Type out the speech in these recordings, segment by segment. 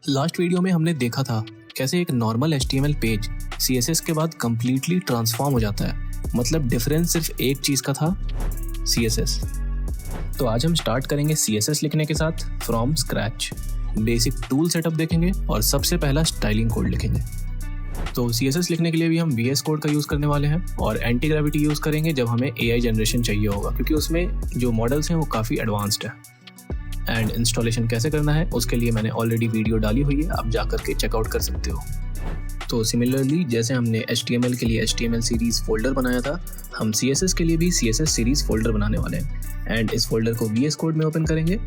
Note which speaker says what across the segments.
Speaker 1: Last video में हमने देखा था कैसे एक नॉर्मल HTML पेज CSS के बाद कम्प्लीटली ट्रांसफॉर्म हो जाता है। मतलब डिफरेंस सिर्फ एक चीज़ का था, CSS। तो आज हम स्टार्ट करेंगे CSS लिखने के साथ from scratch. Basic tool setup देखेंगे और सबसे पहला स्टाइलिंग कोड लिखेंगे। तो CSS लिखने के लिए भी हम VS कोड का यूज़ करने वाले हैं और एंटी ग्रेविटी यूज़ करेंगे जब हमें AI जनरेशन चाहिए होगा, क्योंकि उसमें जो मॉडल्स हैं वो काफ़ी एडवांस्ड है। एंड इंस्टॉलेशन कैसे करना है उसके लिए मैंने ऑलरेडी वीडियो डाली हुई है, आप जा करके चेकआउट कर सकते हो। तो सिमिलरली जैसे हमने HTML के लिए HTML सीरीज़ फोल्डर बनाया था, हम CSS के लिए भी CSS सीरीज़ फोल्डर बनाने वाले हैं। एंड इस फोल्डर को VS कोड में ओपन करेंगे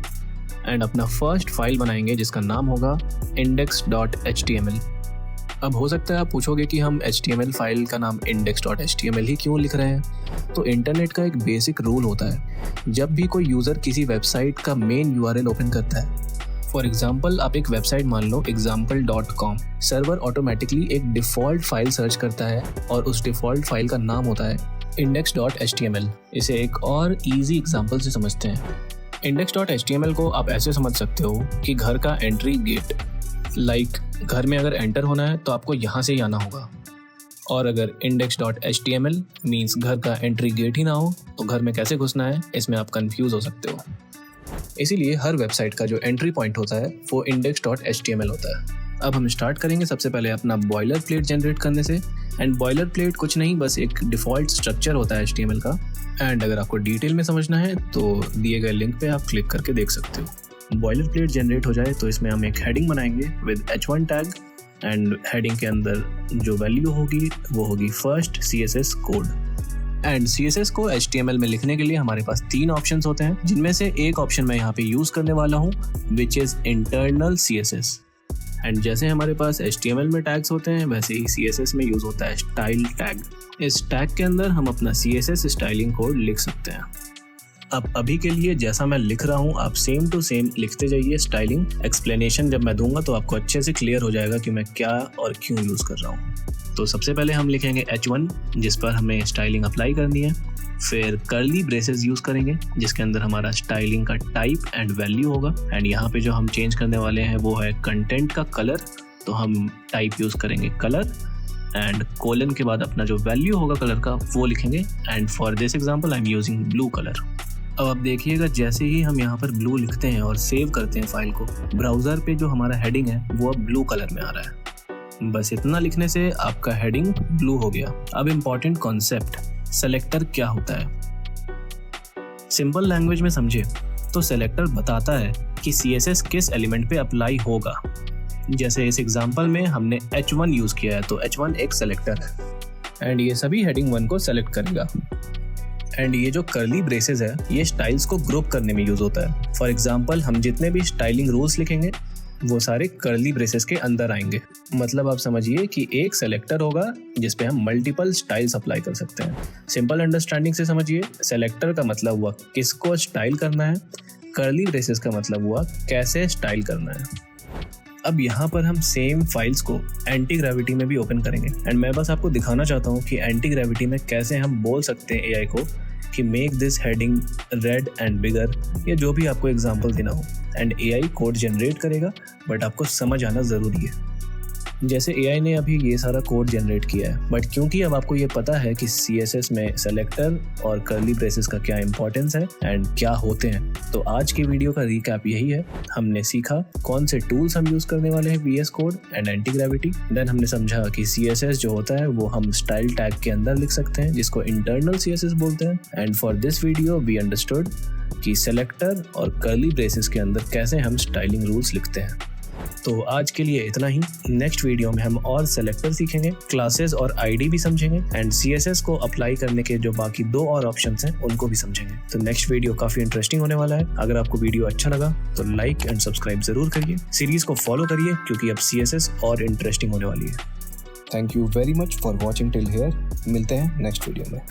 Speaker 1: एंड अपना फर्स्ट फाइल बनाएंगे जिसका नाम होगा index.html। अब हो सकता है आप पूछोगे कि हम HTML फाइल का नाम index.html ही क्यों लिख रहे हैं। तो इंटरनेट का एक बेसिक रूल होता है, जब भी कोई यूज़र किसी वेबसाइट का मेन URL ओपन करता है, फॉर एग्जाम्पल आप एक वेबसाइट मान लो example.com, सर्वर ऑटोमेटिकली एक डिफ़ॉल्ट फाइल सर्च करता है और उस डिफ़ॉल्ट फाइल का नाम होता है index.html। इसे एक और ईजी एग्जाम्पल से समझते हैं। index.html को आप ऐसे समझ सकते हो कि घर का एंट्री गेट, लाइक घर में अगर एंटर होना है तो आपको यहाँ से ही आना होगा। और अगर index.html मीन्स घर का एंट्री गेट ही ना हो तो घर में कैसे घुसना है, इसमें आप कंफ्यूज हो सकते हो। इसीलिए हर वेबसाइट का जो एंट्री पॉइंट होता है वो index.html होता है। अब हम स्टार्ट करेंगे सबसे पहले अपना बॉयलर प्लेट जनरेट करने से। एंड बॉयलर प्लेट कुछ नहीं, बस एक डिफ़ॉल्ट स्ट्रक्चर होता है HTML का। एंड अगर आपको डिटेल में समझना है तो दिए गए लिंक पे आप क्लिक करके देख सकते हो। बॉयलर प्लेट जनरेट हो जाए तो इसमें हम एक हेडिंग बनाएंगे with h1 tag. And heading के अंदर जो वैल्यू होगी वो होगी first CSS code. And CSS को HTML में लिखने के लिए हमारे पास 3 ऑप्शंस होते हैं, जिनमें से एक ऑप्शन मैं यहाँ पे यूज़ करने वाला हूँ, which is internal CSS। And जैसे हमारे पास HTML में टैग्स होते हैं वैसे ही CSS में यूज़ होता है स्टाइल टैग। इस टैग के अंदर हम अपना CSS स्टाइलिंग कोड लिख सकते हैं। अब अभी के लिए जैसा मैं लिख रहा हूँ आप सेम टू सेम लिखते जाइए स्टाइलिंग। एक्सप्लेनेशन जब मैं दूंगा तो आपको अच्छे से क्लियर हो जाएगा कि मैं क्या और क्यों यूज़ कर रहा हूँ। तो सबसे पहले हम लिखेंगे H1 जिस पर हमें स्टाइलिंग अप्लाई करनी है। फिर कर्ली ब्रेसेस यूज़ करेंगे जिसके अंदर हमारा स्टाइलिंग का टाइप एंड वैल्यू होगा। एंड यहाँ पे जो हम चेंज करने वाले हैं वो है कंटेंट का कलर, तो हम टाइप यूज़ करेंगे कलर। एंड कोलन के बाद अपना जो वैल्यू होगा कलर का वो लिखेंगे। And for this example I am using blue colour. अब आप देखिएगा जैसे ही हम यहाँ पर ब्लू लिखते हैं और सेव करते हैं फाइल को, ब्राउज़र पे जो हमारा हेडिंग है वो अब ब्लू कलर में आ रहा है। बस इतना लिखने से आपका हेडिंग ब्लू हो गया। अब इम्पॉर्टेंट कॉन्सेप्ट, सेलेक्टर क्या होता है। सिंपल लैंग्वेज में समझे तो सेलेक्टर बताता है कि CSS किस एलिमेंट पे अप्लाई होगा। जैसे इस एग्जाम्पल में हमने H1 यूज़ किया है तो H1 एक सेलेक्टर है एंड ये सभी हेडिंग 1 को सेलेक्ट करेगा। एंड ये जो कर्ली ब्रेसेस है ये स्टाइल्स को ग्रुप करने में यूज़ होता है। फॉर एग्जांपल हम जितने भी स्टाइलिंग रूल्स लिखेंगे वो सारे कर्ली ब्रेसेस के अंदर आएंगे। मतलब आप समझिए कि एक सेलेक्टर होगा जिस पे हम मल्टीपल स्टाइल्स अप्लाई कर सकते हैं। सिंपल अंडरस्टैंडिंग से समझिए, सेलेक्टर का मतलब हुआ किसको स्टाइल करना है, कर्ली ब्रेसेस का मतलब हुआ कैसे स्टाइल करना है। अब यहाँ पर हम सेम फाइल्स को एंटी ग्रेविटी में भी ओपन करेंगे। एंड मैं बस आपको दिखाना चाहता हूँ कि एंटी ग्रेविटी में कैसे हम बोल सकते हैं AI को कि make this heading red and bigger, या जो भी आपको एग्जांपल देना हो। एंड AI कोड जनरेट करेगा, बट आपको समझ आना ज़रूरी है। जैसे AI ने अभी ये सारा कोड जनरेट किया है, बट क्योंकि अब आपको ये पता है कि CSS में सेलेक्टर और कर्ली ब्रेसेस का क्या इंपॉर्टेंस है एंड क्या होते हैं, तो आज की वीडियो का रिकैप यही है। हमने सीखा कौन से टूल्स हम यूज़ करने वाले हैं, VS code and anti gravity. Then हमने समझा कि CSS जो होता है वो हम स्टाइल टैग के अंदर लिख सकते हैं जिसको इंटरनल CSS बोलते हैं। And for this video we understood कि सेलेक्टर और कर्ली ब्रेसेस के अंदर कैसे हम स्टाइलिंग रूल्स लिखते हैं। तो आज के लिए इतना ही। नेक्स्ट वीडियो में हम और सेलेक्टर सीखेंगे, क्लासेस और ID भी समझेंगे एंड CSS को अप्लाई करने के जो बाकी 2 और ऑप्शंस हैं उनको भी समझेंगे। तो नेक्स्ट वीडियो काफी इंटरेस्टिंग होने वाला है। अगर आपको वीडियो अच्छा लगा तो लाइक एंड सब्सक्राइब जरूर करिए। सीरीज को फॉलो करिए क्योंकि अब CSS और इंटरेस्टिंग होने वाली है।
Speaker 2: Thank you very much for watching till here. मिलते हैं नेक्स्ट वीडियो में।